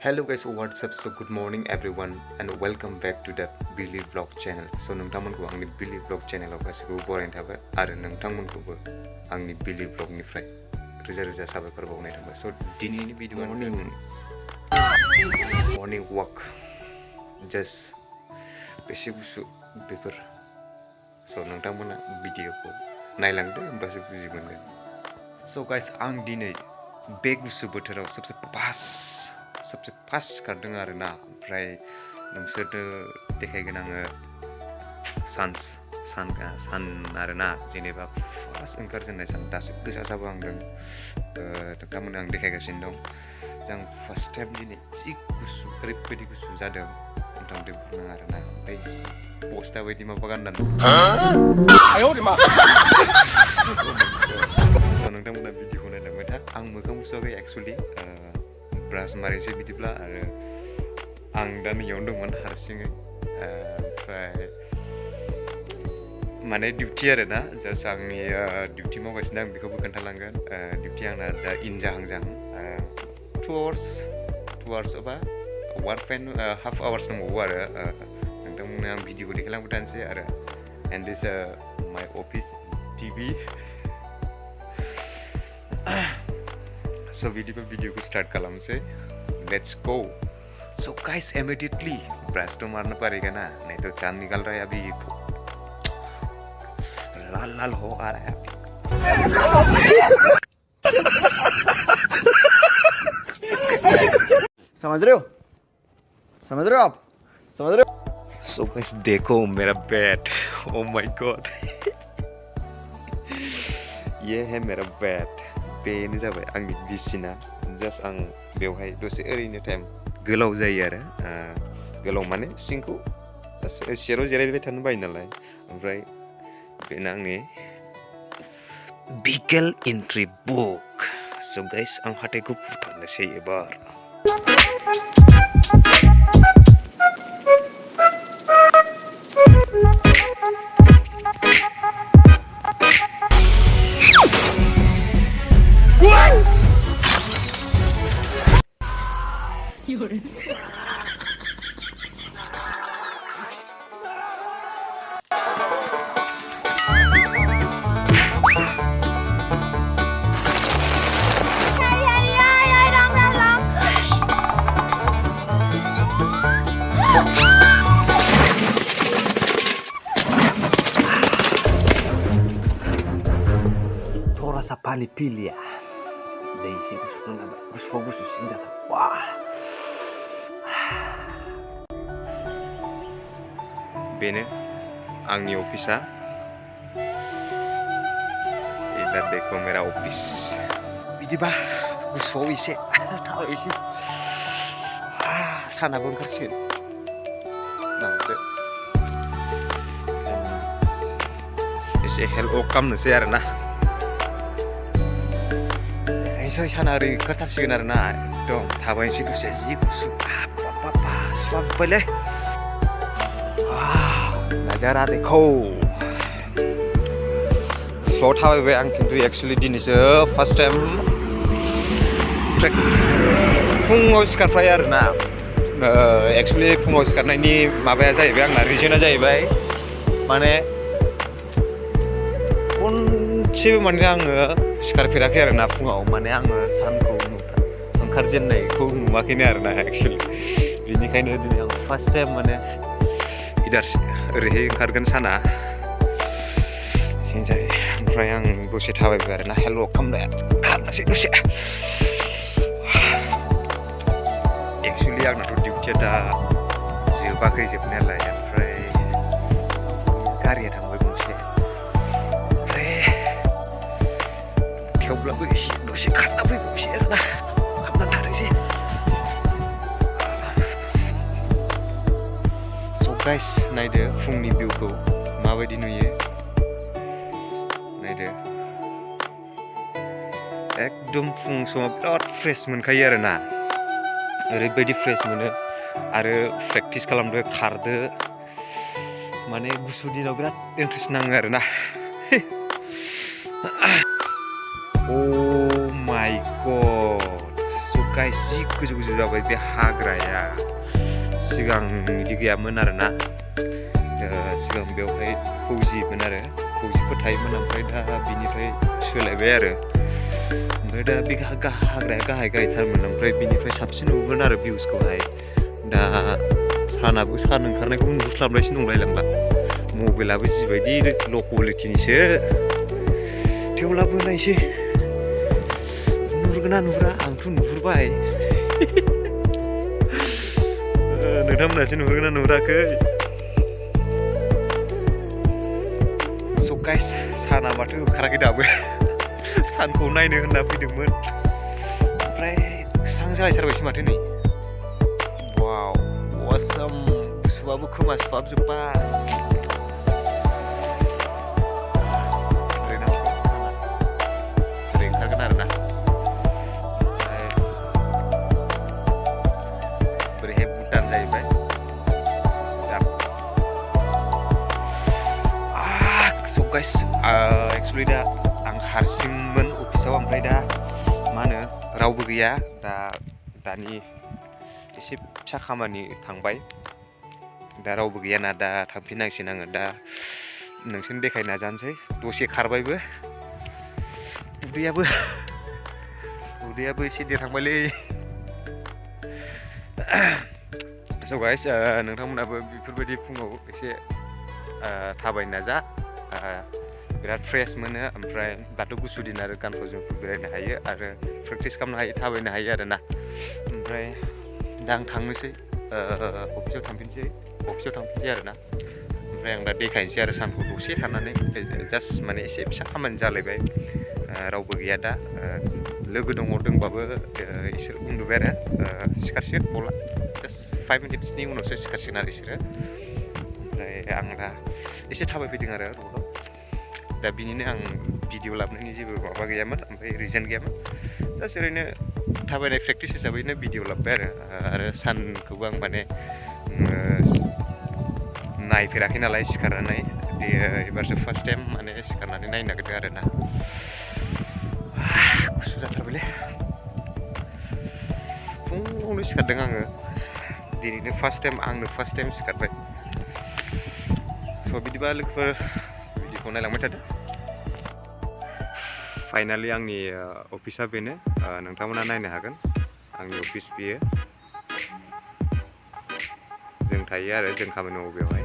Hello guys, what's up? So good morning everyone and welcome back to the Billy Vlog channel. So नोंथांमोनखौ आंनि Billy Vlog channel आव गासिखौबो बरायनाय थाबाय आरो नोंथांमोनखौबो आंनि Billy Vlog निफ्राय रोजा साबायखर बावनाय थाबाय. So दिनैनि भिडिअ morning walk just बेसे गुसु बेफोर. So नोंथांमोना भिडिअखौ नायलांदो होमबासो बुजि मोनगोन. So guys, आं दिनै बे गुसु बोथोराव सबसे फास्ट सिखारदों आरोना. ओमफ्राय नोंसोरनो देखायगोन आङो सान आरोना, जेनेबा फास्ट ओंखारजेननाय सान दासो गोसा जाबोहांदों. नोंथांमोननो आं देखायगासिनो दं. जों फार्स्ट टाइम दिनै जि गुसु ओरैबायदि गुसु जादों नोंथांदो बुंनाङा आरोना. ओमफ्राय बस्था बायदि माबा गाननानै नोंथांमोना भिडिअखौ नायलांबाय था. आं मोखां सुवाखै एक्सुवेलि, ब्रास मारिसै बिदिब्ला, आरो आं दा नैयावनो दंमोन हारसिङै. ओमफ्राय माने डिउटि आरोना, जास्ट आंनि डिउटि मावगासिनो आं बेखौबो खोन्थालांगोन. डिउटि आंना दा इन जाहां 2 hours एबा 1.5 hours दंबावो आरो. नोंथांमोननो आं भिडिअखौ देखायलांबाय थानोसै आरो. एन्ड दिस माय अफिस टिभि. So video को start kalamse. Let's go. So guys, immediately brush तो मारना पड़ेगा ना, नहीं तो चांद निकल रहा है अभी. लाल हो आ रहा है अभी. समझ रहे हो आप? समझ रहे हो? So guys, देखो मेरा बेड. Oh my god. ये है मेरा बेड. बेनो जाबाय आंनि बिसिना. जास्ट आं बेवहाय दसे ओरैनो टाइम गोलाव जायो आरो. गोलाव माने सिंखौ सियाराव जिरायबाय थानो बायो नालाय. ओमफ्राय बेनो आंनि बिगेल एन्ट्रि बुक. स' गाइस, आं हाथाइखौ फुथारनोसै एबार. थोड़ा सा पानी पी लिया. देसी गुसु सिंजाता. वाह. बेनो आंनि अफिसा. इधर देखो मेरा ऑफिस. बिदिबा गुसुआव एसे थाबायनोसै. सानाबो ओंखारसिगोन. नांदो एसे हेल्प खालामनोसै आरोना. साना ओरै ओंखारथारसिगोन आरोना. एकदम थाबायनोसै दसे. जि गुसु. सुहाबबायलै. नजारा देखो. स्ल' थाबायबाय आं खिन्थु एक्सुवेलि दिनैसो फार्स्ट टाइम फुङाव सिखारबाय आरोना. एक्सुवेलि फुङाव सिखारनायनि माबाया जाहैबाय, आंना रिजना जाहैबाय माने खनसेबो माने आङो सिखारफेराखै आरोना फुङाव. माने आङो सानखौ ओंखारजेननायखौ नुवाखैनो आरोना एक्सुवेलि. बेनिखायनो दिनै आं फार्स्ट टाइम माने ओरैहाय ओंखारगोन साना जायो. ओमफ्राय आं दसे थाबायबाय आरोना. हेल्प खालामनोसै दसे. एक्सुवेलि आंनाथ' डिउटिया दा जोबाखै जोबनायालाय. ओमफ्राय गारिया थांबाय गंसे. ओमफ्राय थेवब्लाबो एसे दसे खारना फैबावसै आरोना. हाबनानै थानोसै. गाइस, नायदो फुंनि भिउखौ माबायदि नुयो. नायदो एकदम फुं समाव बिराद फ्रेश मोनखायो आरोना. ओरैबायदि फ्रेश मोनो. आरो प्रेक्टिस खालामदो, खारदो. माने गुसु दिनाव बिराद इन्ट्रेस्ट नाङो आरोना. Oh my god. So guys जि गोजौ गोजौ जाबाय बे हाग्राया सिगां बिदि गैयामोन आरोना सिगां बेवहाय फौजिमोन आरो फौजिफोर थायोमोन ओमफ्राय दा बिनिफ्राय सोलायबाय आरो ओमफ्राय दा बे हाग्राया गाहाय गाहायथारमोन ओमफ्राय बिनिफ्राय साबसिन नुगोन आरो भिउसखौहाय दा सान ओंखारनायखौ नुहुरस्लाबनायसो नंलायलांला मबाइलाबो जिबायदि ल' क्वालिटिनिसो थेवब्लाबो नायसै नुहुरगोन ना नुहुरा आंथ' नुहुरबाय नोंथांमोनासो नुहुरगोन ना नुहुराखै स' गाइस साना माथो ओंखाराखै दाबो सानखौ नायनो होनना फैदोंमोन ओमफ्राय स्रां जालायथारबायसो माथो नै वाव असाम गुसुआबो खोमा सुहाबजोब्बाय ओरै ओंखारगोन आरोना बोरैहाय भुटान जाहैबाय गाइस एक्सुवेलि दा आं हारसिंमोन अफिसाव ओमफ्राय दा मा होनो रावबो गैया दानि एसे फिसा खामानि थांबाय दा रावबो गैयाना दा थांफिननांसिगोन आङो दा नोंसोरनो देखायनो नाजानोसै दसे खारबायबो उदैयाबो एसे देरहांबायलै स' गाइस नोंथांमोनाबो बेफोरबायदि फुङाव एसे थाबायनो नाजा बिराद फ्रेश मोनो ओमफ्राय दाथ' गुसु दिन आरो गानफब जोमफब बेरायनो हायो आरो प्रेक्टिस खालामनो हायो थाबायनो हायो आरोना ओमफ्राय दा आं थांनोसै अफिसाव थांफिनसै आरोना ओमफ्राय आं दा देखायनोसै आरो सानखौ दसे थानानै जास्ट माने एसे फिसा खामानि जालायबाय रावबो गैया दा लोगो दंबाबो इसोर उन्दुबाय आरो सिखारसिगोन बला जास्ट 5 मिनिट्सनि उनावसो सिखारसिगोन आरो इसोरो ओमफ्राय आं दा एसे थाबायफैदों आरो र'डआव दा बिनिनो आं भिडिअ लाबोनायनि जेबो माबा गैयामोन ओमफ्राय रिजन गैयामोन जास्ट ओरैनो थाबायनाय प्रेक्टिस हिसाबैनो भिडिअ लाबोबाय आरो सानखौबो आं माने नायफेराखै नालाय सिखारनानै एबारसो फार्स्ट टाइम माने सिखारनानै नायनो नागिरदों आरोना गुसु जाथारबायलै फुङावनो सिखारदों आङो दिनैनो फार्स्ट टाइम सिखारबाय स' बिदिबा लोगोफोर भिडिअखौ नायलांबाय थादो फाइनालि आंनि अफिसा बेनो नोंथांमोना नायनो हागोन आंनि अफिस बेयो जों थायो आरो जों खामानि मावो बेवहाय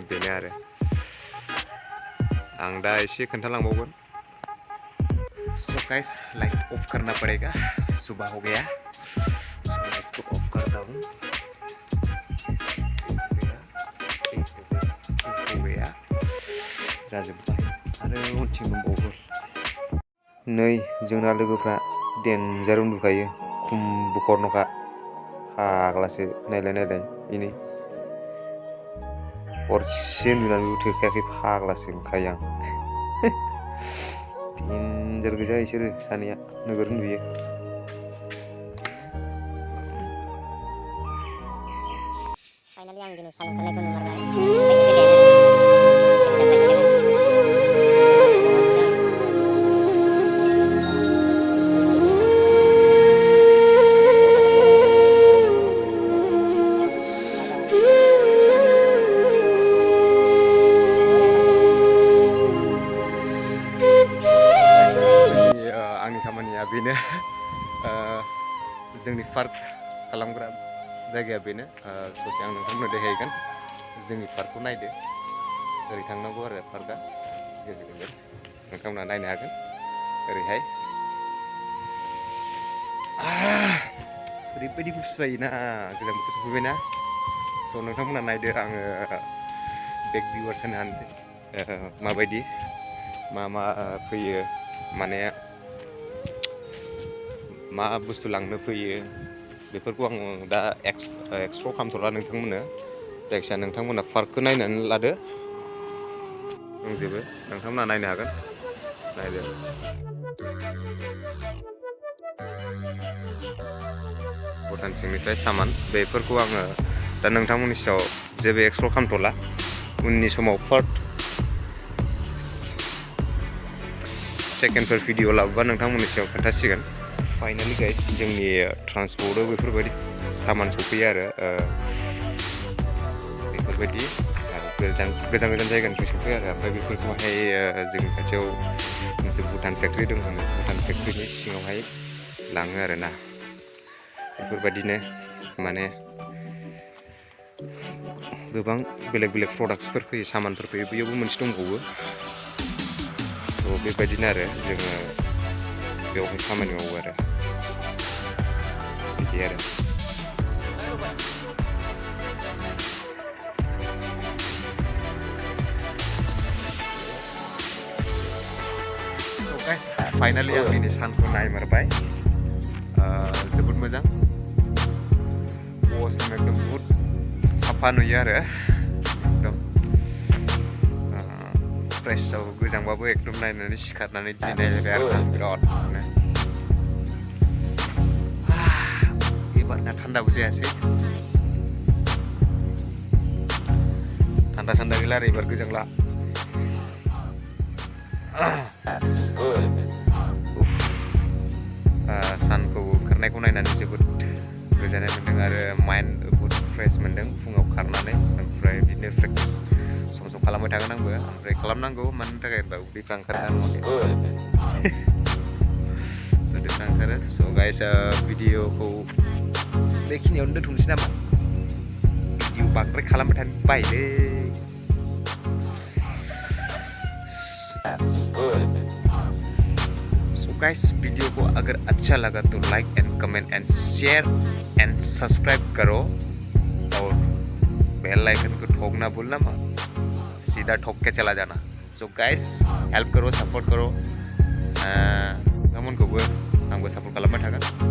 बेनो आरो आं दा एसे खोन्थालांबावगोन सो गाइस लाइट ऑफ करना पड़ेगा सुबह हो गया सो लाइट्स को ऑफ करता हूँ हो गया जाजोब्बाय आरो उनथिं दंबावो नै जोंना लोगोफ्रा डेन्जार उन्दुखायो खुम्बुखरनखा फाग्लासो नायलाय इनै हरसे उन्दुनानैबो थोखायाखै फाग्लासो ओंखायो आं डेन्जार गोजा इसोरो सानैया नोगोर उन्दुयो फाइनालि आं दिनै सान ओंखारनायखौ नुमारबाय आंनि खामानिया बेनो जोंनि पार्क खालामग्रा जायगाया बेनो ससे आं नोंथांमोननो देखायगोन जोंनि पार्कखौ नायदो ओरै थांनांगौ आरो पार्कआ गेजेर गेजेर नोंथांमोना नायनो हागोन ओरैहाय ओरैबायदि गुसु जायोना गोजां बोथोर सफैबायना स' नोंथांमोना नायदो आङो बेक भिउआर्स होनो हानोसै माबायदि मा फैयो माने मा बुस्थु लांनो फैयो बेफोरखौ आं दा एक्सप्ल'र खालामथ'ला नोंथांमोननो जायखिजाया नोंथांमोना पार्कखौ नायनानै लादो दंजोबो नोंथांमोना नायनो हागोन नायदो भुटान सिंनिफ्राय सामान बेफोरखौ आङो दा नोंथांमोननि सायाव जेबो एक्सप्ल'र खालामथ'ला उननि समाव सेकेन्डफोर भिडिअ लाबोबा नोंथांमोननि सायाव खोन्थासिगोन फाइनालि गाइस जोंनि ट्रान्सपर्टआव बेफोरबायदि सामान सफैयो आरो बेफोरबायदि गोजान गोजान जायगानिफ्राय सफैयो आरो ओमफ्राय बेफोरखौहाय जोंनि खाथियाव मोनसे भुटान फेक्ट्रि दं भुटान फेक्ट्रिनि सिङावहाय लाङो आरोना बेफोरबायदिनो माने गोबां बेलेग बेलेग प्रडाक्ट्सफोर फैयो सामानफोर फैयो बेयावबो मोनसे दंबावो थ' बेबायदिनो आरो जोङो बेवहाय खामानि मावो आरो बिदि आरो फाइनालि आं दिनै सानखौ नायमारबाय जोबोद मोजां पस्ट एकदम बुहुद साफा नुयो आरो एकदम फ्रेसआव गोजांबाबो एकदम नायनानै सिखारनानै दिनै नायबाय आरो बिरादनो एबारना थान्दाबो जायासै थान्दा सान्दा गैला आरो एबार गोजांला सानखौ ओंखारनायखौ नायनानै जोबोद गोजोननाय मोन्दों आरो माइन्ड बुहुद फ्रेस मोन्दों फुङाव खारनानै ओमफ्राय बिदिनो प्रेक्टिस सम सम खालामबाय थागोन आंबो ओमफ्राय खालामनांगौ मानि थाखाय होनबा उदैफ्रा ओंखारो उदैफ्रा ओंखारो स' गाइस भिडिअखौ बेखिनियावनो दोनथ'नोसै नामा भिडिअ बांद्राय खालामबाय थानो बायोलै गाइस वीडियो को अगर अच्छा लगा तो like and comment and share and subscribe करो और बेल आइकन को ठोकना भूलना मत सीधा ठोक के चला जाना सो गाइस हेल्प करो सपोर्ट करो नोंथांमोनखौबो आंबो सपोर्ट खालामबाय थागोन